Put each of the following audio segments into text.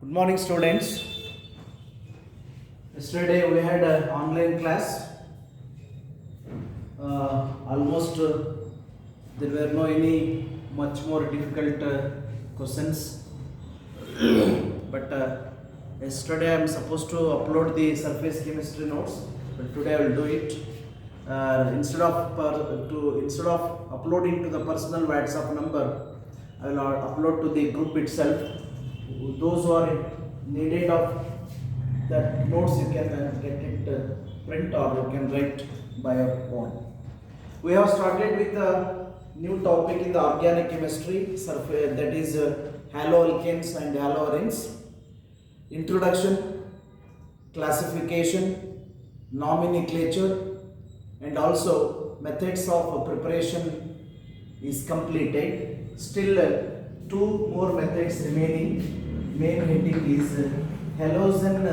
Good morning, students. Yesterday we had an online class. Almost there were no any much more difficult questions. But yesterday I am supposed to upload the surface chemistry notes, but today I will do it. Instead of uploading to the personal WhatsApp number, I will upload to the group itself. Those who are needed of that notes, you can get it print or you can write by your own. We have started with a new topic in the organic chemistry, that is haloalkanes and haloarenes. Introduction, classification, nomenclature, and also methods of preparation is completed. Still two more methods remaining. Main heading is halogen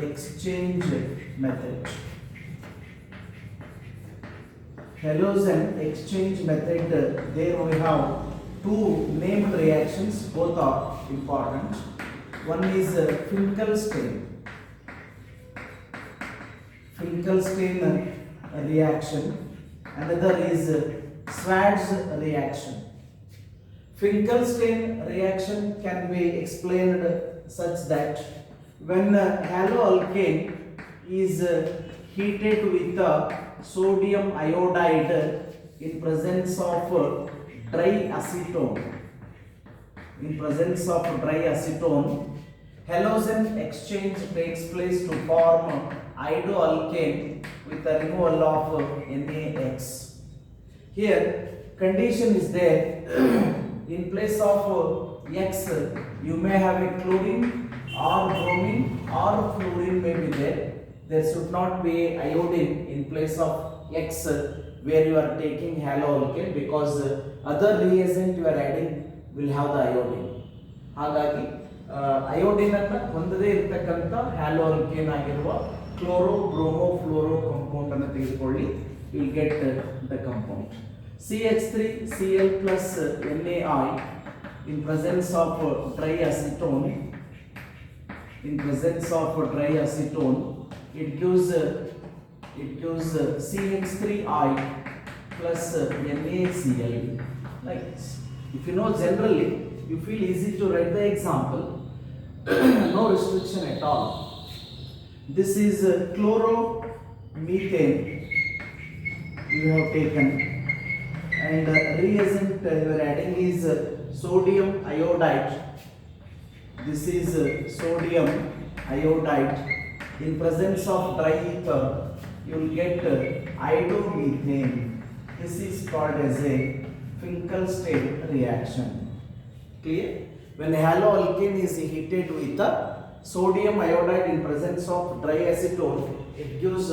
exchange method. Halogen exchange method, there we have two named reactions, both are important. One is Finkelstein reaction, another is Schwarz reaction. Finkelstein reaction can be explained such that when haloalkane is heated with sodium iodide in presence of dry acetone, halogen exchange takes place to form iodoalkane with the removal of NaX. Here condition is there. In place of X, you may have a chlorine or bromine or fluorine may be there. There should not be iodine in place of X where you are taking haloalkane, because other reagent you are adding will have the iodine. ಹಾಗಾಗಿ iodine ಅನ್ನು ಹೊಂದದೇ ಇರತಕ್ಕಂತ haloalkane ಆಗಿರುವ chloro bromo fluoro compound ಅನ್ನು ತೆಗೆದುಕೊಳ್ಳಿ, you will get the compound. CH3Cl plus NaI in presence of dry acetone, it gives CH3I plus NaCl, like this. If you know generally, you feel easy to write the example. No restriction at all. This is chloromethane you have taken, and reagent you are adding is sodium iodide. This is sodium iodide. In presence of dry ether, you will get iodomethane. This is called as a Finkelstein reaction. Clear? When haloalkane is heated with sodium iodide in presence of dry acetone, it gives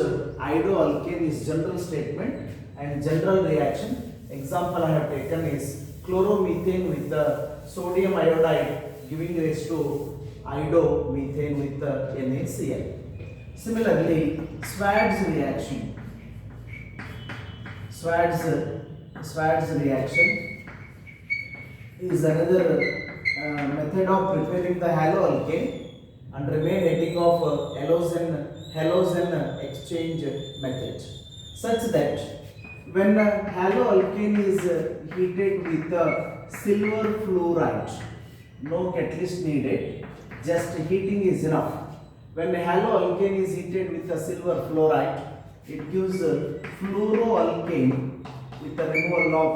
iodoalkane is general statement and general reaction. Example I have taken is chloromethane with the sodium iodide giving rise to iodomethane with the NaCl. Similarly, Schwarz reaction is another method of preparing the haloalkane under main heading of halogen exchange method, such that when haloalkane is heated with silver fluoride, no catalyst needed, just heating is enough. When haloalkane is heated with silver fluoride, it gives fluoroalkane with the removal of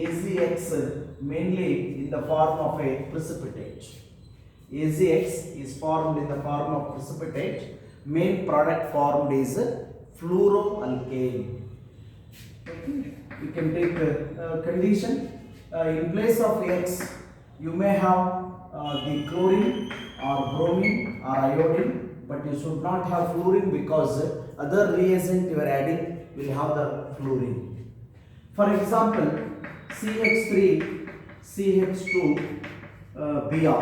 AZX, mainly in the form of a precipitate. AZX is formed in the form of precipitate. Main product formed is fluoroalkane. You can take condition. In place of X, you may have the chlorine or bromine or iodine, but you should not have fluorine, because other reagent you are adding will have the fluorine. For example, CH3CH2Br.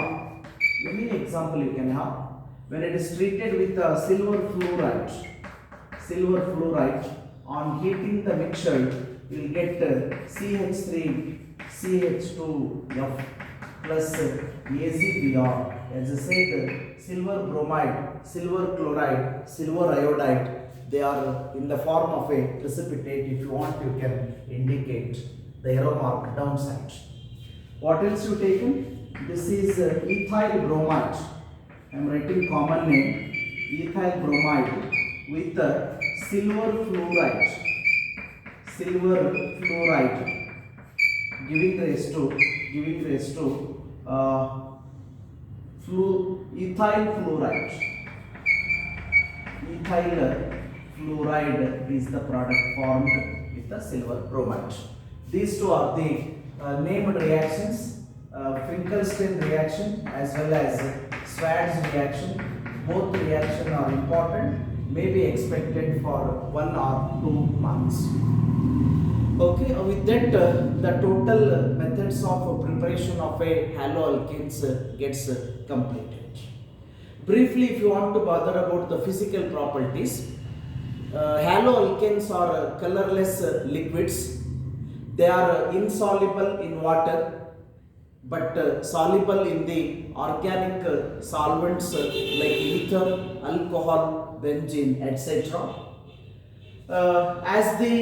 Any example you can have. When it is treated with silver fluoride, on heating the mixture, you will get CH3CH2F plus AgBr. As I said, silver bromide, silver chloride, silver iodide, they are in the form of a precipitate. If you want, you can indicate the arrow mark downside. What else you taken? This is ethyl bromide. I am writing common name, ethyl bromide with silver fluoride. Silver fluoride giving rise to ethyl fluoride. Ethyl fluoride is the product formed with the silver bromide. These two are the named reactions, Finkelstein reaction as well as Schwarz reaction. Both reactions are important, may be expected for 1 or 2 months. Okay, with that the total methods of preparation of a haloalkanes gets completed. Briefly, if you want to bother about the physical properties, haloalkanes are colorless liquids. They are insoluble in water but soluble in the organic solvents like ether, alcohol, benzene, etc. As the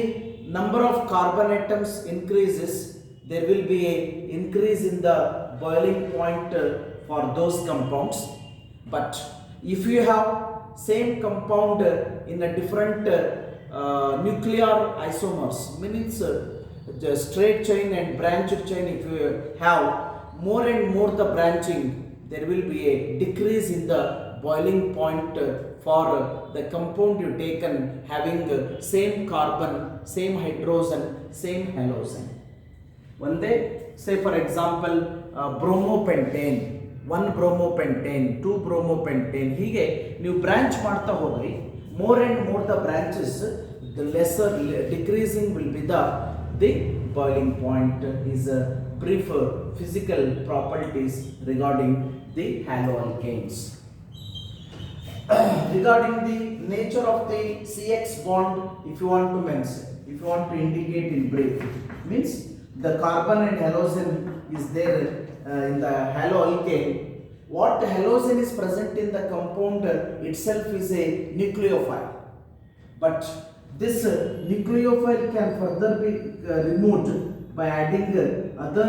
number of carbon atoms increases, there will be a increase in the boiling point for those compounds. But if you have same compound in a different nuclear isomers, means the straight chain and branched chain, if you have more and more the branching, there will be a decrease in the boiling point for the compound you taken having same carbon, same hydrogen, same halogen. One day, say for example, bromopentane, 1 bromopentane, 2 bromopentane, ಹೀಗೆ ನೀವು branch ಮಾಡ್ತಾ ಹೋಗ್ರಿ, more and more the branches, the lesser decreasing will be the boiling point. Is brief physical properties regarding the haloalkanes. Regarding the nature of the CX bond, if you want to mention, if you want to indicate in brief, means the carbon and halogen is there in the haloalkane. What halogen is present in the compound itself is a nucleophile, but this nucleophile can further be removed by adding other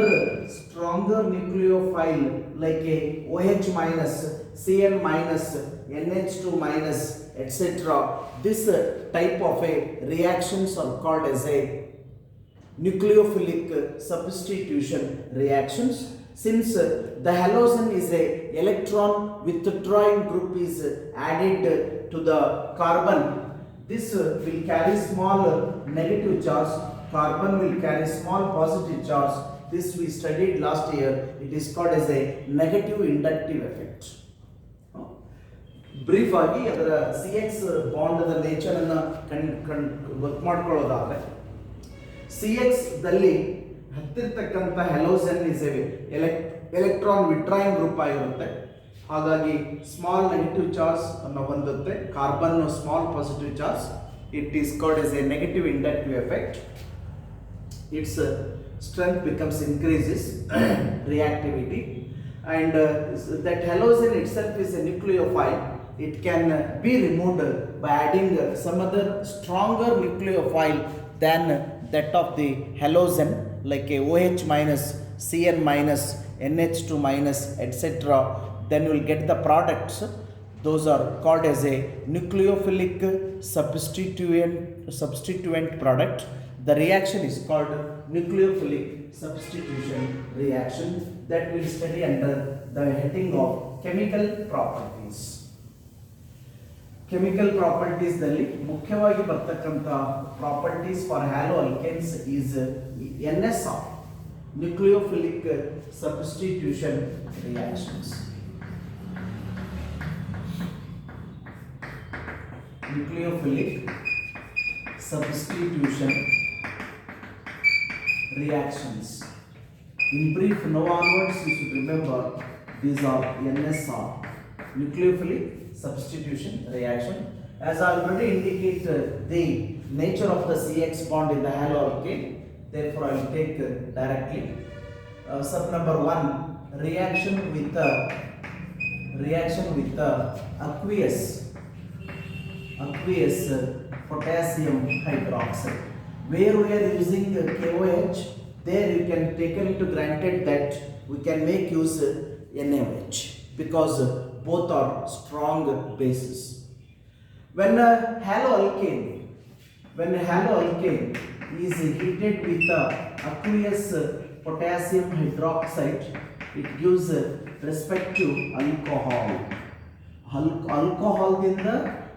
stronger nucleophile like a OH minus, Cn minus, NH2 minus, etc. This type of a reactions are called as a nucleophilic substitution reactions. Since the halogen is a electron withdrawing group is added to the carbon, this will carry small negative charge, carbon will carry small positive charge. This we studied last year. It is called as a negative inductive effect. Brief agi adara CX bond the nature anna ಗೊತ್ತು ಮಾಡ್ಕೊಳ್ಳೋದಾದ್ರೆ, CX ದಲ್ಲಿ ಹತ್ತಿರತಕ್ಕಂಥ halogen is electron withdrawing group ಆಗಿರುತ್ತೆ. ಹಾಗಾಗಿ small negative charge ಅನ್ನು ಹೊಂದುತ್ತೆ, carbon small positive charge. It is called as a negative inductive effect. It's strength becomes increases reactivity, and that halogen itself is a nucleophile. It can be removed by adding some other stronger nucleophile than that of the halogen like a OH minus, Cn minus, NH2 minus, etc. Then you will get the products. Those are called as a nucleophilic substituent product. The reaction is called nucleophilic substitution reaction that we will study under the heading of chemical properties. Chemical properties ದಲ್ಲಿ ಮುಖ್ಯವಾಗಿ ಬರ್ತಕ್ಕಂಥ properties for haloalkanes is NSR, nucleophilic substitution reactions. Nucleophilic substitution reactions. In brief, now onwards you should remember these are NSR, nucleophilic substitution reaction. As I already indicated the nature of the CX bond in the haloalkane, therefore I will take directly. Sub number 1, reaction with aqueous potassium hydroxide. Where we are using KOH, there you can take it to granted that we can make use NaOH because both are strong bases. When a haloalkane is heated with aqueous potassium hydroxide, it gives respect to alcohol. ಆಲ್ಕೋಹಾಲ್ದಿಂದ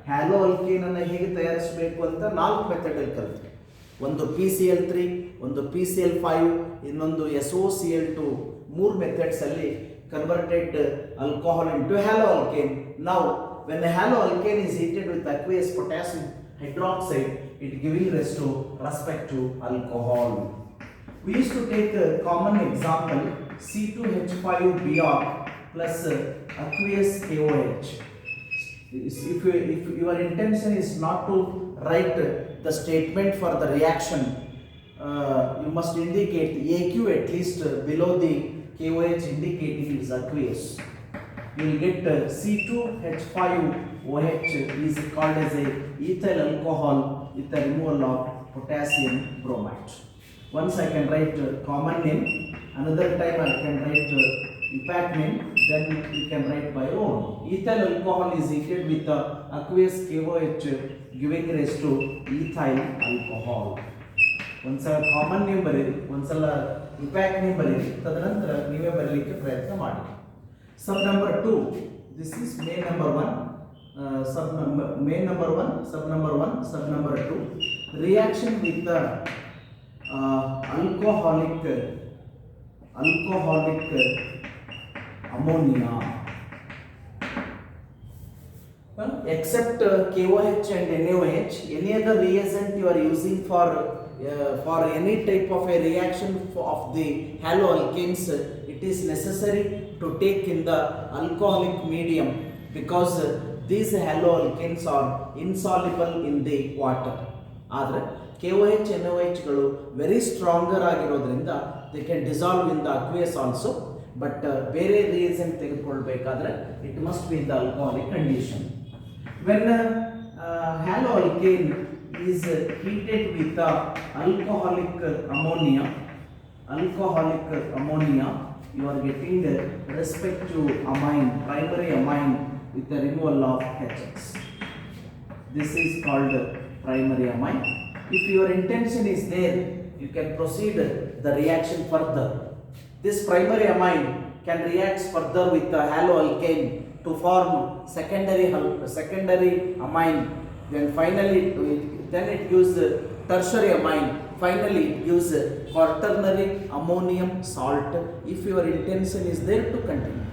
ಹ್ಯಾಲೋ ಅಲ್ಕೇನನ್ನು ಹೇಗೆ ತಯಾರಿಸಬೇಕು ಅಂತ 4 ಮೆಥಡಲ್ಲಿ ಕಲಿತ್ವಿ. ಒಂದು PCl3, ಒಂದು PCl5, ಇನ್ನೊಂದು SOCl2. 3 ಮೆಥಡ್ಸಲ್ಲಿ converted alcohol into haloalkane. Now when a haloalkane is heated with aqueous potassium hydroxide, it giving respect to alcohol. We used to take a common example, C2H5Br plus aqueous KOH. If your intention is not to write the statement for the reaction, you must indicate AQ at least below the KOH indicating is aqueous. You will get C2H5OH is called as a ethyl alcohol with the removal of potassium bromide. Once I can write common name, another time I can write impact name, then you can write by own. Ethyl alcohol is heated with aqueous KOH giving rise to ethyl alcohol. ಒಂದ್ಸಲ common name ಬರೀರಿ, ಒಂದ್ಸಲ impact name ಬರೀರಿ, ತದನಂತರ ನೀವೇ ಬರಲಿಕ್ಕೆ ಪ್ರಯತ್ನ ಮಾಡಿ. Sub number 2, this is main number 1, sub number 1, sub number 2. Reaction with the alcoholic ammonia. Except KOH and NaOH, any other reagent you are using for any type of a reaction of the haloalkanes, it is necessary to take in the alcoholic medium because these haloalkanes are insoluble in the water. ಆದರೆ KOH NaOH ಗಳು very stronger ಆಗಿರೋದ್ರಿಂದ they can dissolve in the aqueous also, but ಬೇರೆ reagent ತೆಗೆದುಕೊಳ್ಳಬೇಕಾದ್ರೆ it must be in the alcoholic condition. When haloalkane is heated with alcoholic ammonia, you are getting respective amine, primary amine with the removal of HX. This is called primary amine. If your intention is there, you can proceed the reaction further. This primary amine can react further with the haloalkane to form secondary amine. Then finally it gives tertiary amine. Finally it gives quaternary ammonium salt. If your intention is there to continue.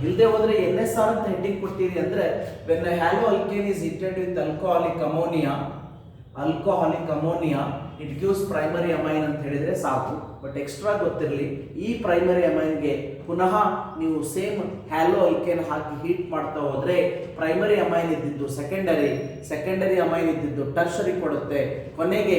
ಇಲ್ಲದೆ ಹೋದರೆ NSR ಅಂತ heading ಕೊಟ್ಟಿರಿ ಅಂದರೆ when a haloalkane is heated with alcoholic ammonia, it gives primary amine ಅಂತ ಹೇಳಿದರೆ ಸಾಕು. But extra ಗೊತ್ತಿರಲಿ, ಈ ಪ್ರೈಮರಿ ಅಮೈನ್ಗೆ ಪುನಃ ನೀವು ಸೇಮ್ ಹ್ಯಾಲೋಅಲ್ಕೇನ್ ಹಾಕಿ ಹೀಟ್ ಮಾಡ್ತಾ ಹೋದರೆ ಪ್ರೈಮರಿ ಅಮೈನ್ ಇದ್ದಿದ್ದು ಸೆಕೆಂಡರಿ ಅಮೈನ್ ಇದ್ದಿದ್ದು ಟರ್ಷರಿ ಕೊಡುತ್ತೆ. ಕೊನೆಗೆ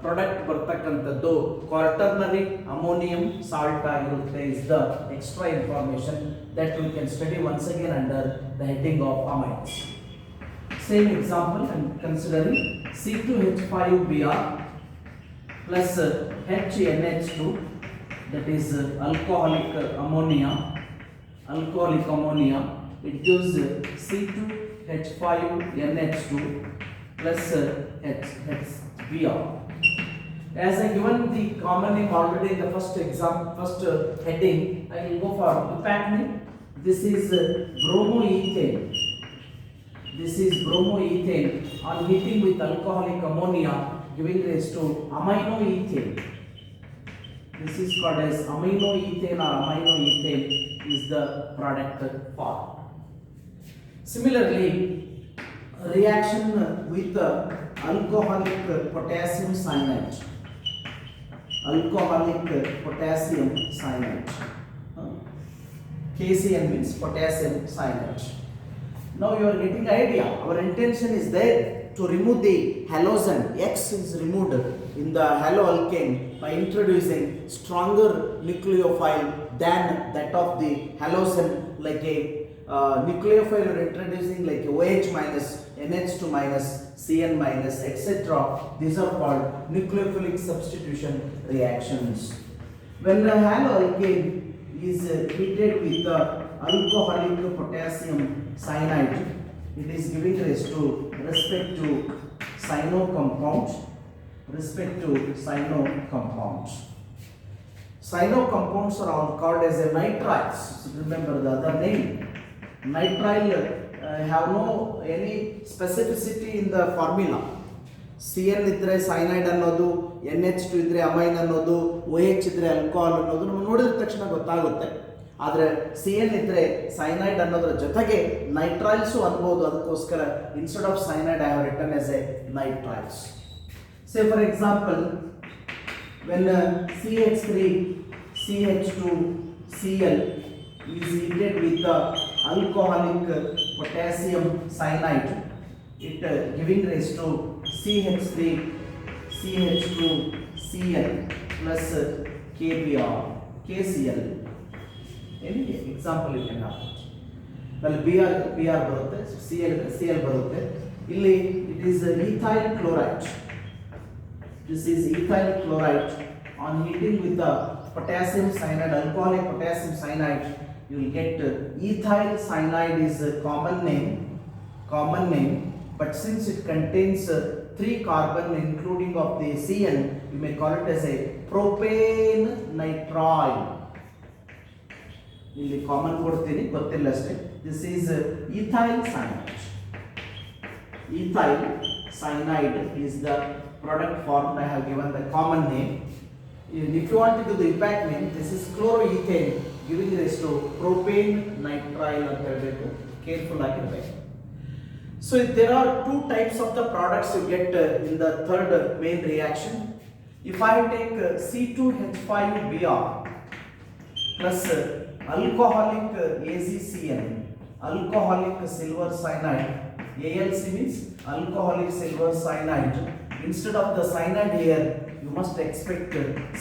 ಪ್ರಾಡಕ್ಟ್ ಬರ್ತಕ್ಕಂಥದ್ದು ಕ್ವಾರ್ಟರ್ನರಿ ಅಮೋನಿಯಂ ಸಾಲ್ಟ್ ಆಗಿರುತ್ತೆ. Is the extra information that we can study once again under the heading of amines. Same example, I'm considering C2H5Br plus HNH2, that is alcoholic ammonia. It gives C2H5NH2 plus HBr. As I given the common name already in the first heading, I will go for impact name. This is bromoethane. On heating with alcoholic ammonia giving rise to aminoethane. This is called as aminoethane or aminoethane is the product form. Similarly, reaction with the alcoholic potassium cyanide. KCN means potassium cyanide. Now you are getting idea. Our intention is there to remove the halogen. X is removed in the haloalkane by introducing stronger nucleophile than that of the halocene, like a nucleophile you're introducing like OH minus, NH2 minus, Cn minus, etc. These are called nucleophilic substitution reactions. When the haloalkane is heated with the alcoholic potassium cyanide, it is giving rise to respect to cyano compounds. Cyano compounds are all called as a nitriles. So remember the other name. Nitrile have no any specificity in the formula. Cn ಇದ್ರೆ cyanide ಅನ್ನೋದು, NH2 ಇದ್ರೆ amine ಅನ್ನೋದು, OH ಇದ್ರೆ alcohol ಅನ್ನೋದು ನಾವು ನೋಡಿದ ತಕ್ಷಣ ಗೊತ್ತಾಗುತ್ತೆ. ಆದರೆ Cn ಇದ್ರೆ cyanide ಅನ್ನೋದರ ಜೊತೆಗೆ nitriles ಅನ್ಬೋದು. ಅದಕ್ಕೋಸ್ಕರ instead of cyanide I have written as a nitriles. Say for example, when CH3 CH2 Cl is heated with the alcoholic potassium cyanide, it giving rise to CH3 CH2 Cl plus KCl. Any example you can have. Well, Br ಬರುತ್ತೆ, Cl ಬರುತ್ತೆ. ಇಲ್ಲಿ it is ethyl chloride. This is ethyl chloride. On heating with the potassium cyanide, alcoholic potassium cyanide, you will get ethyl cyanide is a common name, but since it contains 3 carbon including of the Cn, you may call it as a propane nitrile. ಇಲ್ಲಿ common ಕೊಡ್ತೀನಿ, ಗೊತ್ತಿಲ್ಲ ಅಷ್ಟೇ. This is ethyl cyanide. Ethyl cyanide is the product formed. I have given the common name. If you want to do the impact name, this is chloroethane giving rise to propane nitrile ಅಂತ ಹೇಳಬೇಕು. Careful ಆಗಿರಬೇಕು. So there are 2 types of the products you get in the third main reaction. If I take C2H5Br plus alcoholic AgCN, alcoholic silver cyanide, AlC means alcoholic silver cyanide. Instead of the cyanide here, you must expect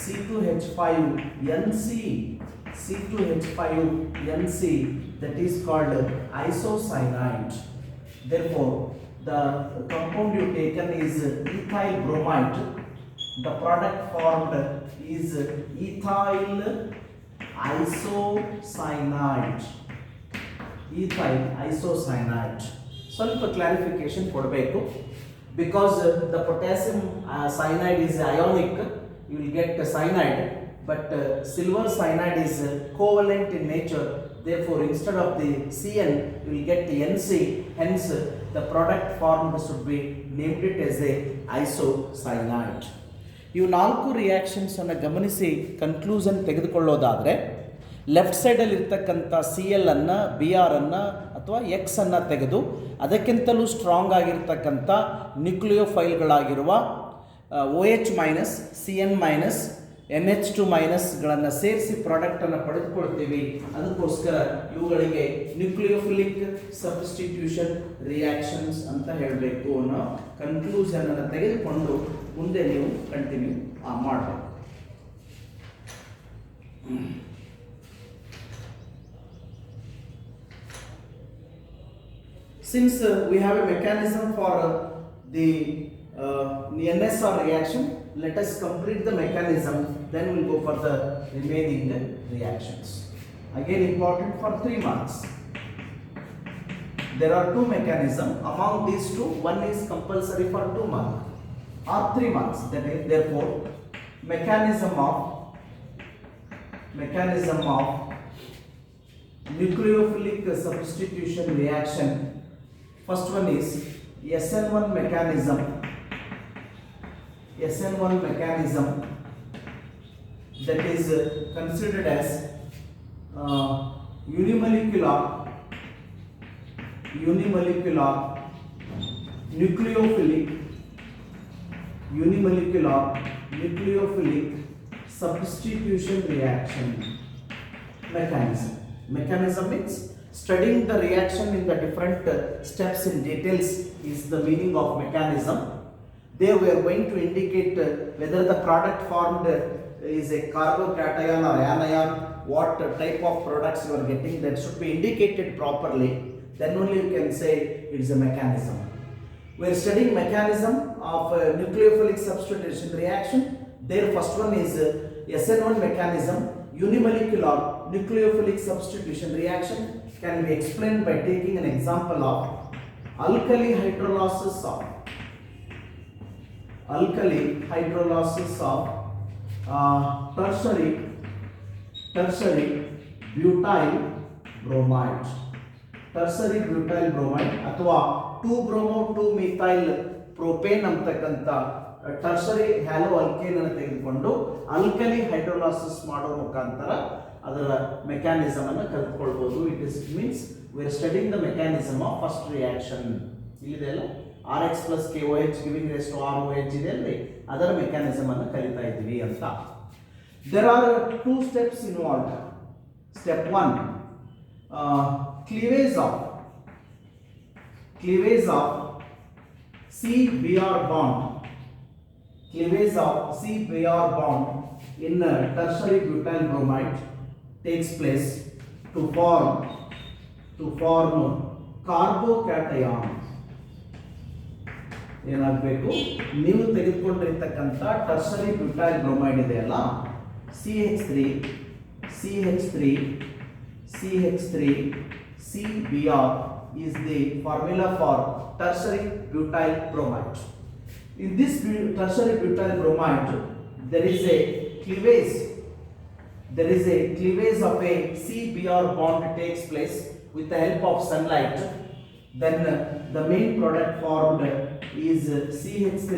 C2H5NC, that is called isocyanide. Therefore, the compound you taken is ethyl bromide. The product formed is ethyl isocyanide. ಸ್ವಲ್ಪ clarification ಕೊಡಬೇಕು. Because the potassium cyanide is ionic, you will get cyanide, but silver cyanide is covalent in nature. Therefore, instead of the Cn, you will get the NC. Hence, the product formed should be named it as a isocyanide. ಇವು 4 reactions ಅನ್ನು ಗಮನಿಸಿ conclusion ತೆಗೆದುಕೊಳ್ಳೋದಾದರೆ, left ಸೈಡಲ್ಲಿ ಇರ್ತಕ್ಕಂಥ Cl ಅನ್ನು, Br ಅನ್ನು ಅಥವಾ X ಅನ್ನು ತೆಗೆದು ಅದಕ್ಕಿಂತಲೂ ಸ್ಟ್ರಾಂಗ್ ಆಗಿರ್ತಕ್ಕಂಥ ನ್ಯೂಕ್ಲಿಯೋಫೈಲ್ಗಳಾಗಿರುವ OH minus, Cn minus, NH2 ಮೈನಸ್ಗಳನ್ನು ಸೇರಿಸಿ ಪ್ರಾಡಕ್ಟನ್ನು ಪಡೆದುಕೊಳ್ತೀವಿ. ಅದಕ್ಕೋಸ್ಕರ ಇವುಗಳಿಗೆ ನ್ಯೂಕ್ಲಿಯೋಫಿಲಿಕ್ ಸಬ್ಸ್ಟಿಟ್ಯೂಷನ್ ರಿಯಾಕ್ಷನ್ಸ್ ಅಂತ ಹೇಳಬೇಕು ಅನ್ನೋ ಕನ್ಕ್ಲೂಷನನ್ನು ತೆಗೆದುಕೊಂಡು ಮುಂದೆ ನೀವು ಕಂಟಿನ್ಯೂ ಮಾಡಬೇಕು. Since we have a mechanism for the NSR reaction, let us complete the mechanism, then we will go for the remaining reactions. Again important for 3 marks. There are 2 mechanisms. Among these 2, one is compulsory for 2 marks or 3 marks. That is, therefore, mechanism of nucleophilic substitution reaction. First one is SN1 mechanism. SN1 mechanism, that is considered as unimolecular nucleophilic substitution reaction mechanism. Mechanism means studying the reaction in the different steps in details is the meaning of mechanism. There we are going to indicate whether the product formed is a carbocation or anion, what type of products you are getting, that should be indicated properly. Then only you can say it is a mechanism. We are studying mechanism of nucleophilic substitution reaction. Their first one is SN1 mechanism, unimolecular nucleophilic substitution reaction, can be explained by taking an example of alkali hydrolysis of tertiary butyl bromide, ಅಥವಾ 2-bromo 2-methyl propane ಅಂತಕ್ಕಂಥ tertiary hello alkane ಅನ್ನು ತೆಗೆದುಕೊಂಡು alkali ಹೈಡ್ರೋಲಾಸಿಸ್ ಮಾಡೋ ಮುಖಾಂತರ ಅದರ mechanism ಅನ್ನು ಕಲಿತುಕೊಳ್ಳಬಹುದು. It is means we are studying the mechanism of first reaction. ಇಲ್ಲಿದೆ ಅಲ್ಲ, RX plus KOH giving rise to ROH ಇದೆ ಅಲ್ರಿ, ಅದರ ಮೆಕ್ಯಾನಿಸಮ್ ಅನ್ನು ಕಲಿತಾ ಇದ್ವಿ ಅಂತ. There are 2 steps involved. Step 1, cleavage of C-Br bond. Cleavage of C-Br bond in tertiary butyl bromide takes place to form carbocation. ಏನಾಗಬೇಕು, ನೀವು ತೆಗೆದುಕೊಂಡಿರ್ತಕ್ಕಂಥ ಟರ್ಸರಿ ಬ್ಯೂಟೈಲ್ ಬ್ರೋಮೈಡ್ ಇದೆಯಲ್ಲ, CH3 CBr is the formula for tertiary butyl bromide. In this tertiary butyl bromide there is a cleavage of a CBr bond takes place with the help of sunlight. Then the main product formed is CH3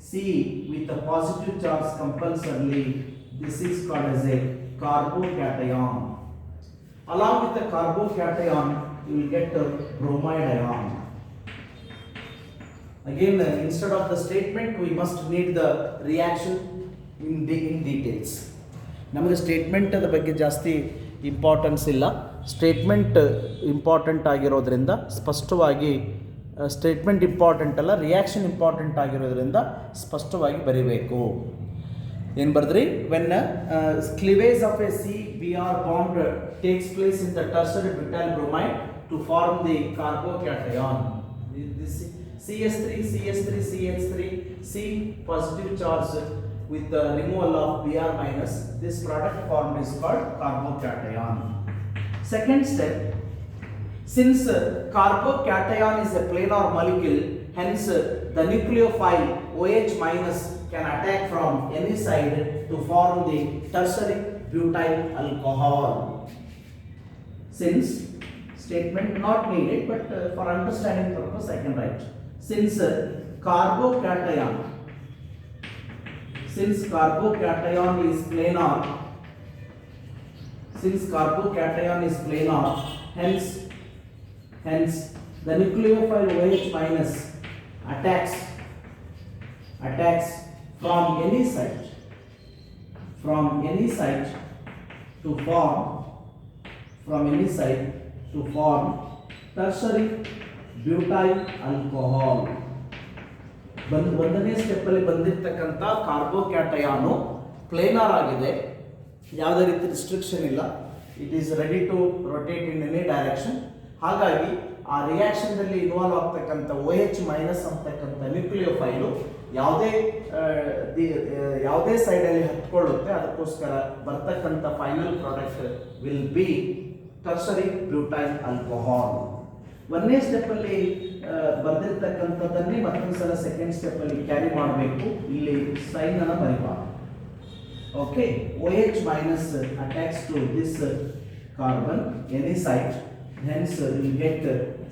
C with a positive charge compulsorily. This is called as a carbocation. Along with the carbocation you will get a bromide ion. Again, instead of the statement we must need the reaction in details. ನಮಗೆ statement ಅದ ಬಗ್ಗೆ ಜಾಸ್ತಿ importance ಇಲ್ಲ. Statement important ಆಗಿರೋದ್ರಿಂದ ಸ್ಪಷ್ಟವಾಗಿ, statement important ಅಲ್ಲ, reaction important ಆಗಿರೋದ್ರಿಂದ ಸ್ಪಷ್ಟವಾಗಿ ಬರೀಬೇಕು. ಏನು ಬರೆದ್ರಿ? When cleavage of a CBr bond takes place in the tertiary butyl bromide to form the carbocation. CH3 C positive charge with the removal of Br minus, this product formed is called carbocation. Second step, since carbocation is a planar molecule, hence the nucleophile OH minus can attack from any side to form the tertiary butyl alcohol. Since statement not needed, but for understanding purpose I can write. Since carbocation is planar, hence the nucleophile OH minus attacks from any side to form tertiary butyl alcohol. ಒಂದನೇ step ಅಲ್ಲಿ ಬಂದಿರತಕ್ಕಂಥ carbocation planar ಆಗಿದೆ, ಯಾವುದೇ ರೀತಿ restriction ಇಲ್ಲ, it is ready to rotate in any direction. ಹಾಗಾಗಿ ಆ ರಿಯಾಕ್ಷನ್ದಲ್ಲಿ ಇನ್ವಾಲ್ವ್ ಆಗ್ತಕ್ಕಂಥ OH ಮೈನಸ್ ಅಂತಕ್ಕಂಥ ನ್ಯೂಕ್ಲಿಯೋಫೈಲು ಯಾವುದೇ ಸೈಡಲ್ಲಿ ಹತ್ಕೊಳ್ಳುತ್ತೆ, ಅದಕ್ಕೋಸ್ಕರ ಬರ್ತಕ್ಕಂಥ final product will be tertiary butyl alcohol. ಒಂದನೇ ಸ್ಟೆಪ್ಪಲ್ಲಿ ಬಂದಿರತಕ್ಕಂಥದ್ದನ್ನೇ ಮತ್ತೊಂದು ಸಲ ಸೆಕೆಂಡ್ ಸ್ಟೆಪ್ಪಲ್ಲಿ ಕ್ಯಾರಿ ಮಾಡಬೇಕು. ಇಲ್ಲಿ ಸೈನ್ ಅನ್ನು ಬರೀಬಾರ್ದು. Okay, OH minus attacks to this carbon any site, hence we get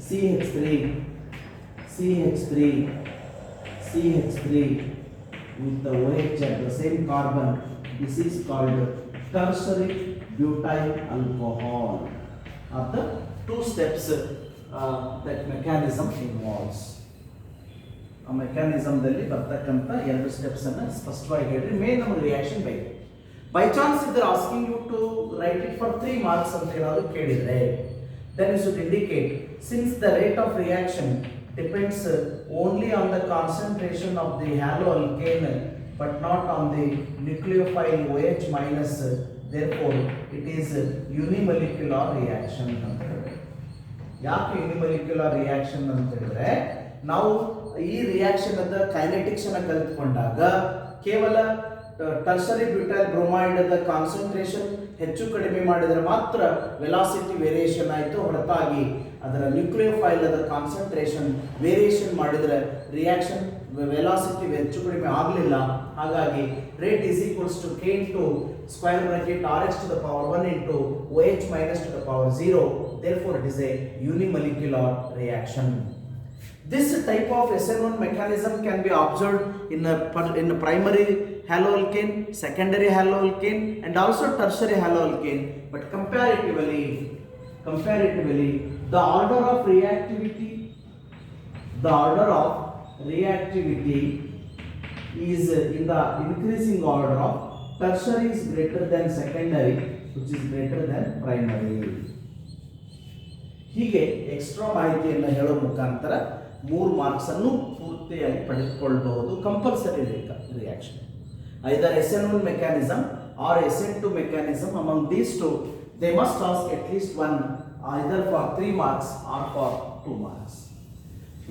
CH3 with the OH at the same carbon. This is called tertiary butyl alcohol. Are the 2 steps that mechanism involves. ಆ ಮೆಕ್ಯಾನಿಸಮ್ದಲ್ಲಿ ಬರ್ತಕ್ಕಂಥ 2 steps ಅನ್ನು ಸ್ಪಷ್ಟವಾಗಿ ಹೇಳ್ರಿ. Main ನಮಗೆ reaction ಬೇಕು. By chance ಇದ್ರೆ asking you to write it for 3 marks ಅಂತ ಏನಾದರೂ ಕೇಳಿದರೆ, then you should indicate, since the rate of reaction depends only on the concentration of the haloalkane but not on the nucleophile OH minus. Therefore, it is unimolecular reaction ಅಂತ ಹೇಳ್ಬೇಕು. ಯಾಕೆ unimolecular reaction ಅಂತ ಹೇಳಿದ್ರೆ ನಾವು ಈ reaction ಅದ kinetics ಅನ್ನು ಕಲಿತುಕೊಂಡಾಗ ಕೇವಲ tertiary butyl bromide the concentration ಹೆಚ್ಚು ಕಡಿಮೆ ಮಾಡಿದರೆ ಮಾತ್ರ ವೆಲಾಸಿಟಿ ವೇರಿಯೇಷನ್ ಆಯಿತು, ಹೊರತಾಗಿ ಅದರ ನ್ಯೂಕ್ಲಿಯೋಫೈಲ್ ಅದ ಕಾನ್ಸಂಟ್ರೇಷನ್ ವೇರಿಯೇಷನ್ ಮಾಡಿದರೆ ರಿಯಾಕ್ಷನ್ ವೆಲಾಸಿಟಿ ಹೆಚ್ಚು ಕಡಿಮೆ ಆಗಲಿಲ್ಲ. ಹಾಗಾಗಿ rate is equals to k into square bracket Rx to the power 1 into OH minus to the power 0. Therefore, it is a unimolecular reaction. This type of SN1 mechanism can be observed in a primary haloalkane, secondary haloalkane, and also tertiary haloalkane. But comparatively, the order of reactivity is in the increasing order of tertiary is greater than secondary, which is greater than primary. ಹೀಗೆ extra ಮಾಹಿತಿಯನ್ನು ಹೇಳೋ ಮುಖಾಂತರ 3 marks ಅನ್ನು ಪೂರ್ತಿಯಾಗಿ ಪಡೆದುಕೊಳ್ಳಬಹುದು. Compulsory reaction either SN1 mechanism or SN2 mechanism. Among these two, they must ask at least one, either for 3 marks or for 2 marks.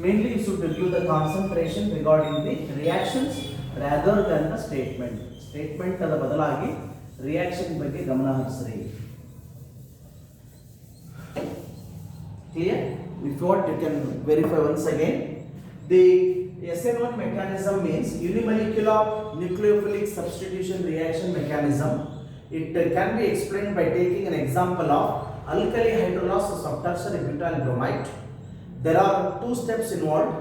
Mainly, you should review the concentration regarding the reactions rather than the statement. Statement ಅದ ಬದಲಾಗಿ reaction ಬಗ್ಗೆ ಗಮನ ಹರಿಸ್ರಿ. Clear? If you want, you can verify once again. The SN1 mechanism means unimolecular nucleophilic substitution reaction mechanism. It can be explained by taking an example of alkali hydrolysis of tertiary butyl bromide. There are 2 steps involved.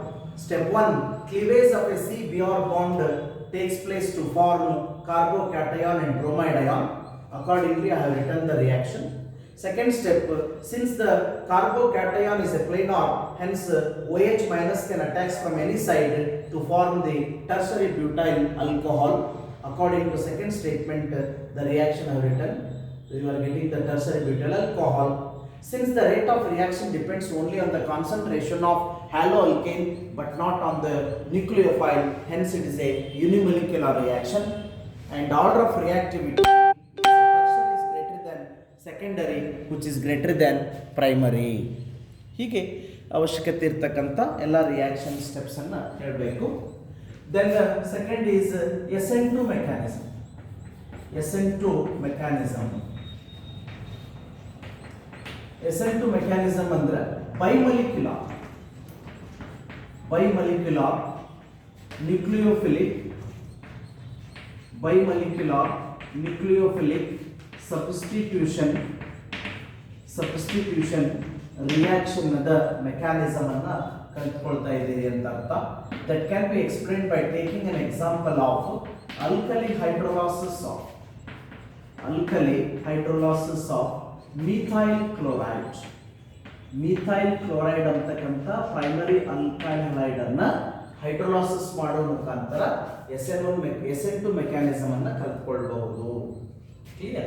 Step 1, cleavage of a C-Br bond takes place to form carbocation and bromide ion. Accordingly, I have written the reaction. Second step, since the carbocation is a planar, hence OH minus can attach from any side to form the tertiary butyl alcohol. According to second statement, the reaction I have written, you are getting the tertiary butyl alcohol. Since the rate of reaction depends only on the concentration of haloalkane but not on the nucleophile, hence it is a unimolecular reaction, and order of reactivity secondary, which is greater than primary. ಹೀಗೆ ಅವಶ್ಯಕತೆ ಇರತಕ್ಕಂಥ ಎಲ್ಲ reaction steps ಅನ್ನ ಹೇಳಬೇಕು. Then second is SN2 mechanism. SN2 mechanism ಅಂದ್ರೆ bimolecular nucleophilic substitution reaction ಅದ mechanism ಅನ್ನ ಕಲಿತುಕೊಳ್ತಾ ಇದ್ದೀರಿ ಅಂತ ಅರ್ಥ. That can be explained by taking an example of alkali hydrolysis of methyl chloride ಅಂತಕ್ಕಂಥ ಪ್ರೈಮರಿ ಅಲ್ಕೈಲ್ ಹಲೈಡ್ ಅನ್ನ ಹೈಡ್ರೋಲಾಸಿಸ್ ಮಾಡೋ ಮುಖಾಂತರ SN2 ಮೆಕ್ಯಾನಿಸಮ್ ಅನ್ನ ಕಲಿತುಕೊಳ್ಳಬಹುದು. Clear?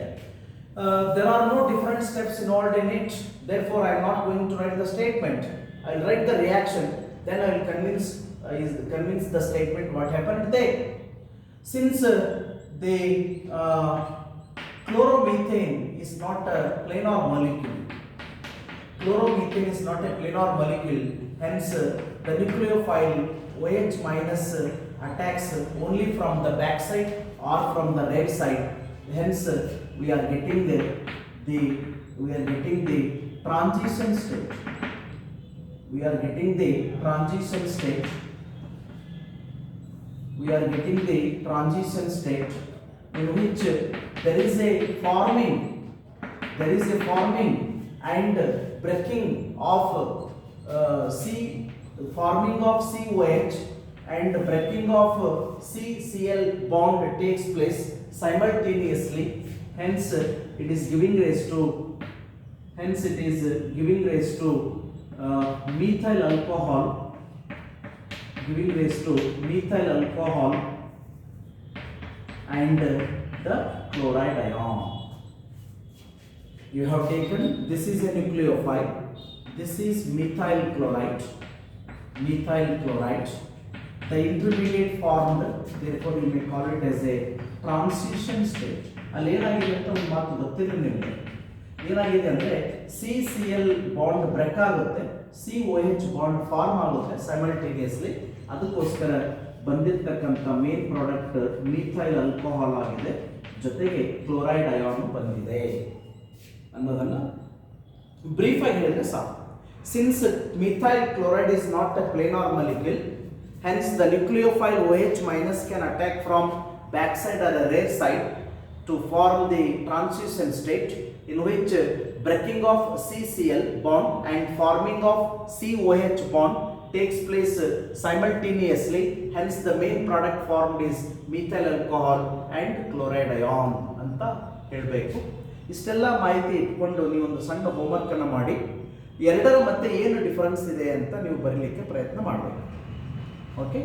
There are no different steps involved in it. Therefore, I am not going to write the statement. I will write the reaction. Then I will convince the statement what happened there. Since the chloromethane is not a planar molecule. Hence, the nucleophile OH minus attacks only from the back side or from the right side. Hence, we are getting the transition state. We are getting the transition state in which there is a forming and breaking of COH and breaking of CCl bond takes place simultaneously. Hence it is giving rise to methyl alcohol and the chloride ion. You have taken, this is a nucleophile, this is methyl chloride, The intermediate formed, therefore you may call it as a transition state. ಅಲ್ಲಿ ಏನಾಗಿದೆ ಅಂತ ಒಂದು ಮಾತು ಗೊತ್ತಿಲ್ಲ ನಿಮಗೆ. ಏನಾಗಿದೆ ಅಂದರೆ CCl bond break ಆಗುತ್ತೆ, COH ಬಾಂಡ್ ಫಾರ್ಮ್ ಆಗುತ್ತೆ ಸೈಮಲ್ಟೇನಿಯಸ್ಲಿ. ಅದಕ್ಕೋಸ್ಕರ ಬಂದಿರತಕ್ಕಂಥ ಮೇನ್ ಪ್ರಾಡಕ್ಟ್ ಮೀಥೈಲ್ ಆಲ್ಕೋಹಾಲ್ ಆಗಿದೆ, ಜೊತೆಗೆ ಕ್ಲೋರೈಡ್ ಅಯಾನ್ ಬಂದಿದೆ ಅನ್ನೋದನ್ನು ಬ್ರೀಫ್ ಆಗಿ ಹೇಳಿದ್ರೆ ಸಾಕು. Since methyl chloride is not a planar molecule, hence the nucleophile OH minus can attack from backside or a rear side to form the transition state, in which breaking of CCl bond and forming of COH bond takes place simultaneously. Hence the main product formed is methyl alcohol and chloride ion ಅಂತ ಹೇಳಬೇಕು. ಇಷ್ಟೆಲ್ಲ ಮಾಹಿತಿ ಇಟ್ಕೊಂಡು ನೀವು ಒಂದು ಸಣ್ಣ homework ಅನ್ನು ಮಾಡಿ ಎರಡರ ಮಧ್ಯೆ ಏನು ಡಿಫರೆನ್ಸ್ ಇದೆ ಅಂತ ನೀವು ಬರಲಿಕ್ಕೆ ಪ್ರಯತ್ನ ಮಾಡಬೇಕು. Okay,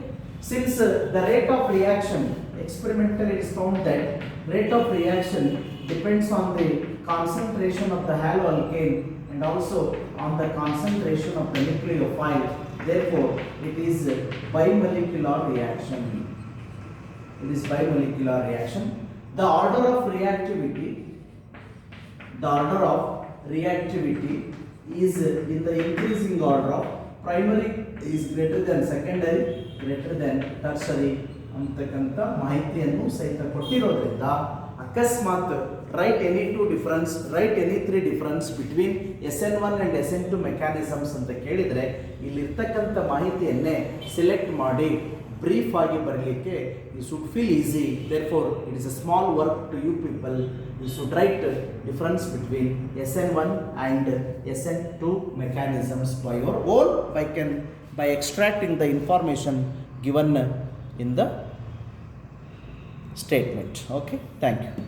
since the rate of reaction experimentally it is found that rate of reaction depends on the concentration of the haloalkane and also on the concentration of the nucleophile. Therefore it is bimolecular reaction. It is bimolecular reaction. The order of reactivity is in the increasing order of primary is greater than secondary, greater than tertiary ಅಂತಕ್ಕಂಥ ಮಾಹಿತಿಯನ್ನು ಸಹಿತ ಕೊಟ್ಟಿರೋದ್ರಿಂದ ಅಕಸ್ಮಾತ್ write any two difference, write any three difference between SN1 and SN2 mechanisms ಅಂತ ಕೇಳಿದರೆ ಇಲ್ಲಿರ್ತಕ್ಕಂಥ ಮಾಹಿತಿಯನ್ನೇ select ಮಾಡಿ ಬ್ರೀಫ್ ಆಗಿ ಬರಲಿಕ್ಕೆ you should feel easy. Therefore it is a small work to you people. You should write difference between SN1 and SN2 mechanisms by your own by extracting the information given in the statement. Okay, thank you.